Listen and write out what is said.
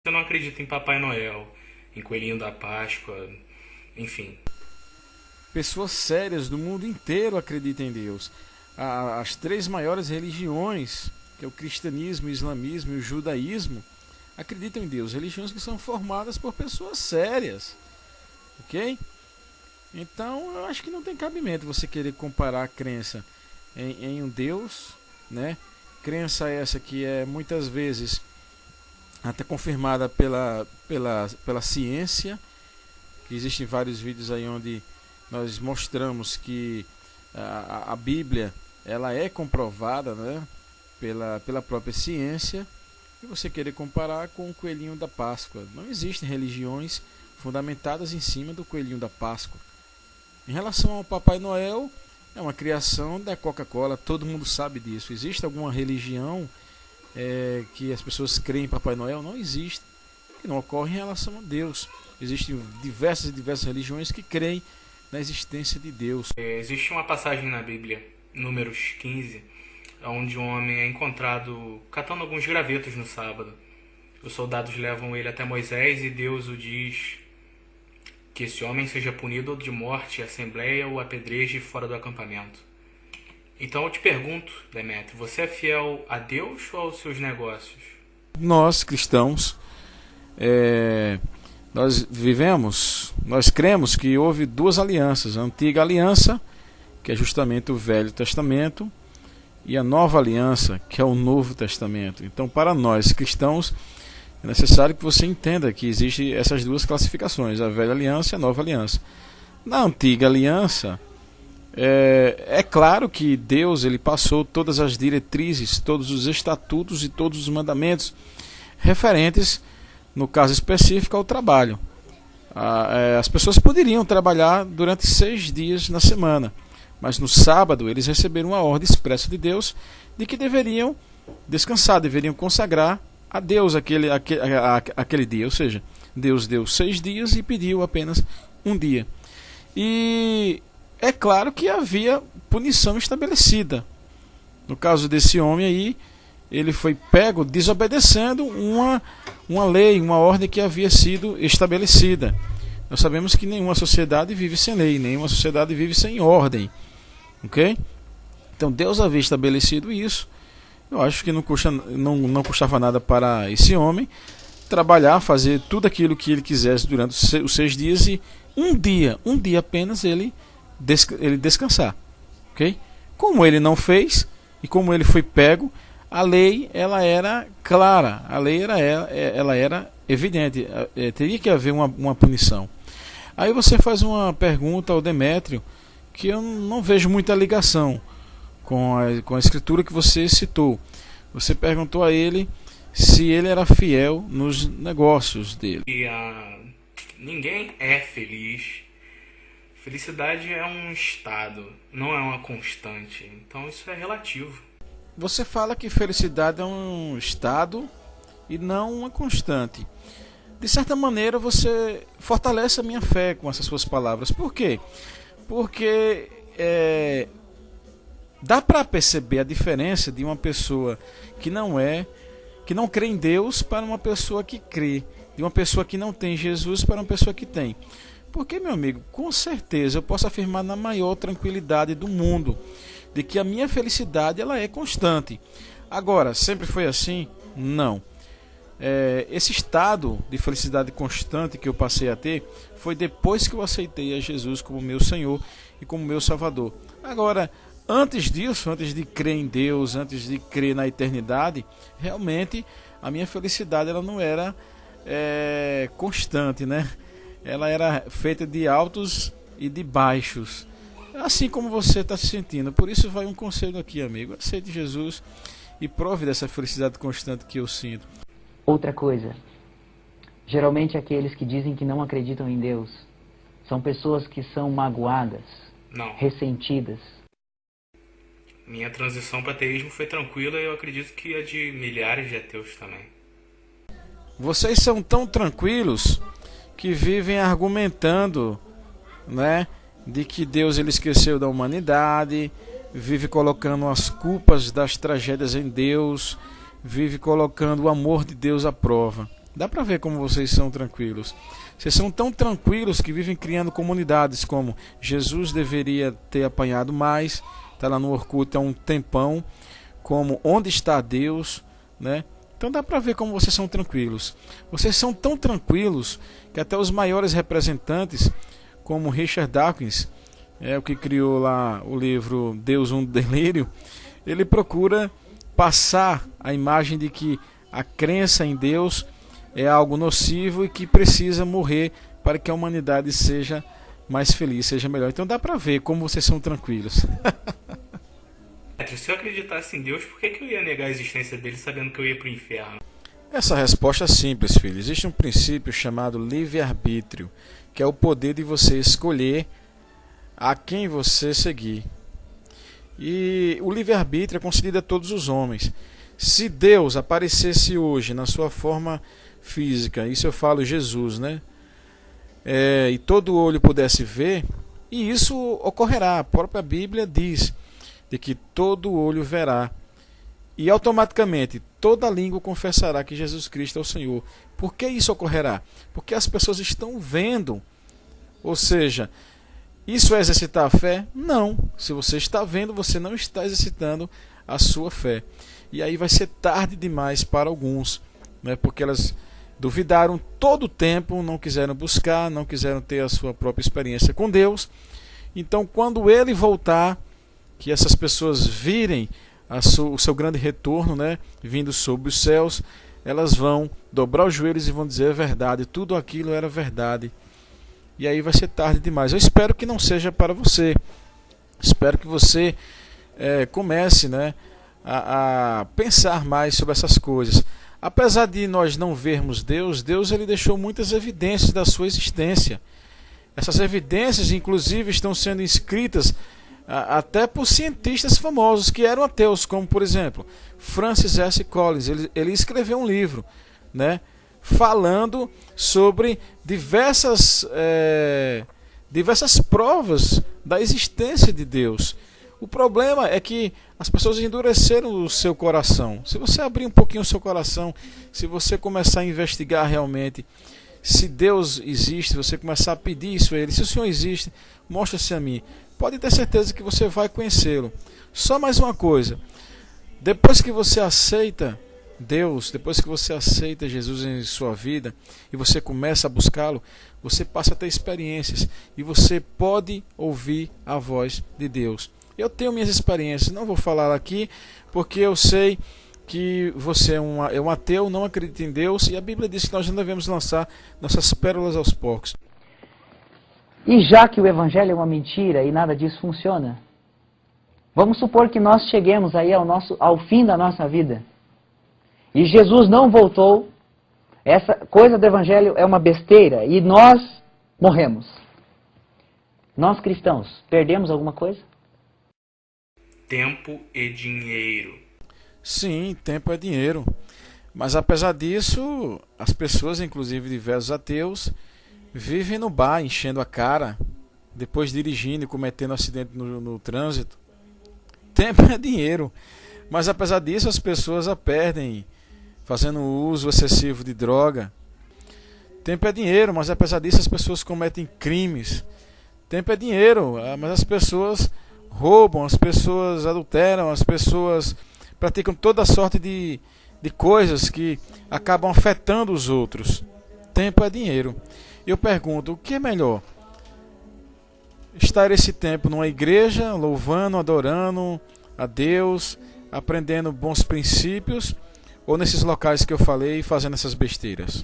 Você não acredita em Papai Noel, em Coelhinho da Páscoa, enfim. Pessoas sérias do mundo inteiro acreditam em Deus. As três maiores religiões, que é o cristianismo, o islamismo e o judaísmo, acreditam em Deus. Religiões que são formadas por pessoas sérias. Ok? Então eu acho que não tem cabimento você querer comparar a crença em um Deus, né? Crença essa que é muitas vezes até confirmada pela ciência, que existem vários vídeos aí onde nós mostramos que a Bíblia ela é comprovada, né, pela própria ciência, e você querer comparar com o Coelhinho da Páscoa. Não existem religiões fundamentadas em cima do Coelhinho da Páscoa. Em relação ao Papai Noel, é uma criação da Coca-Cola, todo mundo sabe disso. Existe alguma religião que as pessoas creem em Papai Noel? Não existe, que não ocorre em relação a Deus. Existem diversas religiões que creem na existência de Deus. Existe uma passagem na Bíblia, Números 15, onde um homem é encontrado catando alguns gravetos no sábado. Os soldados levam ele até Moisés e Deus o diz que esse homem seja punido de morte, a assembleia o apedreje fora do acampamento. Então eu te pergunto, Demétrio, você é fiel a Deus ou aos seus negócios? Nós, cristãos, nós cremos que houve duas alianças. A antiga aliança, que é justamente o Velho Testamento, e a nova aliança, que é o Novo Testamento. Então, para nós, cristãos, é necessário que você entenda que existem essas duas classificações, a velha aliança e a nova aliança. Na antiga aliança, é claro que Deus ele passou todas as diretrizes, todos os estatutos e todos os mandamentos referentes, no caso específico, ao trabalho. As pessoas poderiam trabalhar durante 6 dias na semana, mas no sábado eles receberam uma ordem expressa de Deus de que deveriam descansar, deveriam consagrar a Deus aquele dia. Ou seja, Deus deu 6 dias e pediu apenas um dia. E é claro que havia punição estabelecida. No caso desse homem aí, ele foi pego desobedecendo uma lei, uma ordem que havia sido estabelecida. Nós sabemos que nenhuma sociedade vive sem lei, nenhuma sociedade vive sem ordem. Ok? Então Deus havia estabelecido isso. Eu acho que não custava nada para esse homem trabalhar, fazer tudo aquilo que ele quisesse durante os 6 dias e um dia apenas ele descansar. Ok? Como ele não fez e como ele foi pego, a lei ela era clara, a lei ela era evidente, teria que haver uma punição. Aí você faz uma pergunta ao Demétrio que eu não vejo muita ligação com a escritura que você citou. Você perguntou a ele se ele era fiel nos negócios dele. Ninguém é feliz. Felicidade é um estado, não é uma constante. Então isso é relativo. Você fala que felicidade é um estado e não uma constante. De certa maneira você fortalece a minha fé com essas suas palavras. Por quê? Porque dá para perceber a diferença de uma pessoa que não crê em Deus para uma pessoa que crê, de uma pessoa que não tem Jesus para uma pessoa que tem. Porque, meu amigo, com certeza eu posso afirmar na maior tranquilidade do mundo de que a minha felicidade ela é constante. Agora, sempre foi assim? Não. Esse estado de felicidade constante que eu passei a ter foi depois que eu aceitei a Jesus como meu Senhor e como meu Salvador. Agora, antes disso, antes de crer em Deus, antes de crer na eternidade, realmente a minha felicidade ela não era constante, né? Ela era feita de altos e de baixos, assim como você está se sentindo. Por isso vai um conselho aqui, amigo: aceite Jesus e prove dessa felicidade constante que eu sinto. Outra coisa, geralmente aqueles que dizem que não acreditam em Deus são pessoas que são magoadas, ressentidas. Minha transição para ateísmo foi tranquila e eu acredito que a de milhares de ateus também. Vocês são tão tranquilos que vivem argumentando, né, de que Deus ele esqueceu da humanidade, vive colocando as culpas das tragédias em Deus, vive colocando o amor de Deus à prova. Dá para ver como vocês são tranquilos. Vocês são tão tranquilos que vivem criando comunidades como Jesus deveria ter apanhado mais, está lá no Orkut há um tempão, como Onde está Deus, né? Então dá para ver como vocês são tranquilos. Vocês são tão tranquilos que até os maiores representantes, como Richard Dawkins, o que criou lá o livro Deus um Delírio, ele procura passar a imagem de que a crença em Deus é algo nocivo e que precisa morrer para que a humanidade seja mais feliz, seja melhor. Então dá para ver como vocês são tranquilos. Se eu acreditasse em Deus, por que eu ia negar a existência dele sabendo que eu ia para o inferno? Essa resposta é simples, filho. Existe um princípio chamado livre-arbítrio, que é o poder de você escolher a quem você seguir. E o livre-arbítrio é concedido a todos os homens. Se Deus aparecesse hoje na sua forma física, isso eu falo Jesus, né? E todo olho pudesse ver, e isso ocorrerá. A própria Bíblia diz de que todo olho verá, e automaticamente toda língua confessará que Jesus Cristo é o Senhor. Por que isso ocorrerá? Porque as pessoas estão vendo. Ou seja, isso é exercitar a fé? Não. Se você está vendo, você não está exercitando a sua fé. E aí vai ser tarde demais para alguns, né? Porque elas duvidaram todo o tempo, não quiseram buscar, não quiseram ter a sua própria experiência com Deus. Então, quando Ele voltar, que essas pessoas virem o seu grande retorno, né, vindo sobre os céus, elas vão dobrar os joelhos e vão dizer: é verdade, tudo aquilo era verdade. E aí vai ser tarde demais. Eu espero que não seja para você. Espero que você comece, né, a pensar mais sobre essas coisas. Apesar de nós não vermos Deus, Deus ele deixou muitas evidências da sua existência. Essas evidências, inclusive, estão sendo escritas até por cientistas famosos que eram ateus, como, por exemplo, Francis S. Collins. Ele escreveu um livro, né, falando sobre diversas provas da existência de Deus. O problema é que as pessoas endureceram o seu coração. Se você abrir um pouquinho o seu coração, se você começar a investigar realmente se Deus existe, você começar a pedir isso a Ele: se o Senhor existe, mostra-se a mim. Pode ter certeza que você vai conhecê-lo. Só mais uma coisa: depois que você aceita Deus, depois que você aceita Jesus em sua vida e você começa a buscá-lo, você passa a ter experiências e você pode ouvir a voz de Deus. Eu tenho minhas experiências, não vou falar aqui porque eu sei que você é um ateu, não acredita em Deus, e a Bíblia diz que nós não devemos lançar nossas pérolas aos porcos. E já que o Evangelho é uma mentira e nada disso funciona, vamos supor que nós cheguemos aí ao fim da nossa vida e Jesus não voltou, essa coisa do Evangelho é uma besteira e nós morremos. Nós cristãos, perdemos alguma coisa? Tempo e dinheiro. Sim, tempo é dinheiro. Mas apesar disso, as pessoas, inclusive diversos ateus, vivem no bar enchendo a cara, depois dirigindo e cometendo acidente no trânsito. Tempo é dinheiro. Mas apesar disso, as pessoas a perdem fazendo uso excessivo de droga. Tempo é dinheiro, mas apesar disso, as pessoas cometem crimes. Tempo é dinheiro, mas as pessoas roubam, as pessoas adulteram, as pessoas praticam toda sorte de coisas que acabam afetando os outros. Tempo é dinheiro. Eu pergunto, o que é melhor? Estar esse tempo numa igreja, louvando, adorando a Deus, aprendendo bons princípios, ou nesses locais que eu falei, fazendo essas besteiras?